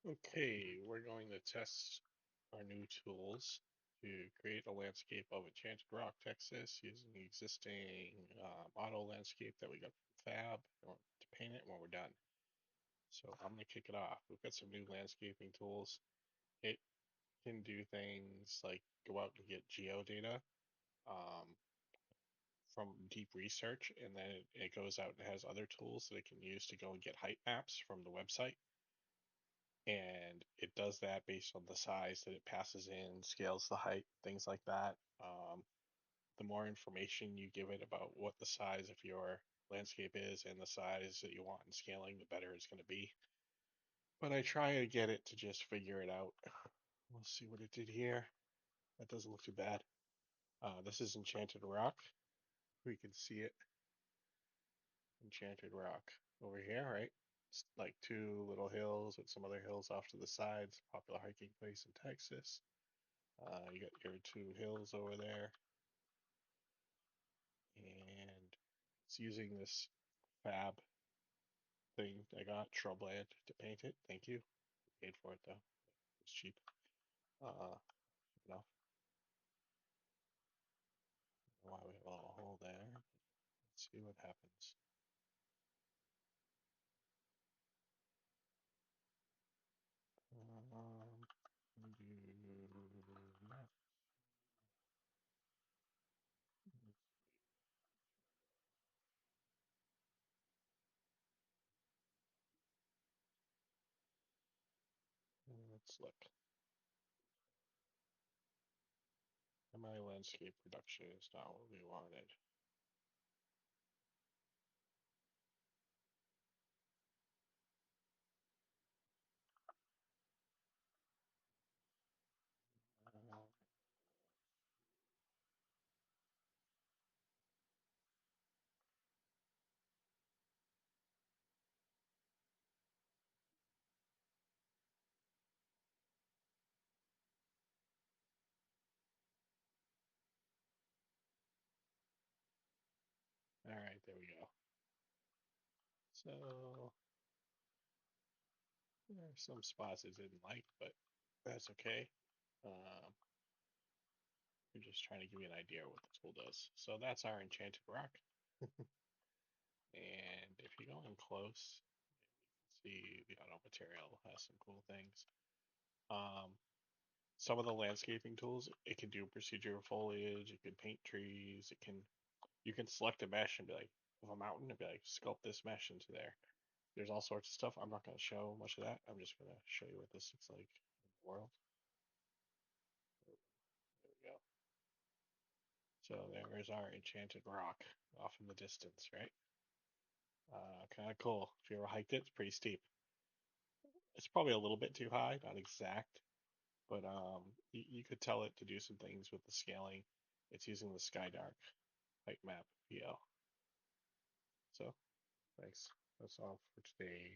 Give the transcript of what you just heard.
Okay, we're going to test our new tools to create a landscape of Enchanted Rock, Texas, using the existing auto landscape that we got from Fab to paint it when we're done. So I'm going to kick it off. We've got some new landscaping tools. It can do things like go out and get geodata um, from deep research, and then it goes out and has other tools that it can use to go and get height maps from the website. And it does that based on the size that it passes in, scales the height, things like that. The more information you give it about what the size of your landscape is and the size that you want in scaling, the better it's going to be. But I try to get it to just figure it out. We'll see what it did here. That doesn't look too bad. This is Enchanted Rock. We can see it. Enchanted Rock over here, right? It's like two little hills with some other hills off to the sides. Popular hiking place in Texas. You got your two hills over there, and it's using this fab thing I got, shrubland, to paint it. Thank you. Paid for it though. It's cheap. Uh, enough. Why we have a little hole there. Let's see what happens. Um, do not- let's look. My landscape production is not what we wanted. All right, there we go. So there are some spots I didn't like, but that's okay. Um, we're just trying to give you an idea of what the tool does. So that's our Enchanted Rock. And if you go in close, you can see the AutoMaterial has some cool things. Um, some of the landscaping tools, it can do procedural foliage, it can paint trees, it can you can select a mesh and be like of a mountain and be like sculpt this mesh into there. There's all sorts of stuff. I'm not going to show much of that. I'm just going to show you what this looks like in the world. There we go. So there is our Enchanted Rock off in the distance, right? Kind of cool. If you ever hiked it, it's pretty steep. It's probably a little bit too high, not exact, but you could tell it to do some things with the scaling. It's using the Skydark height map PL. So thanks. That's all for today.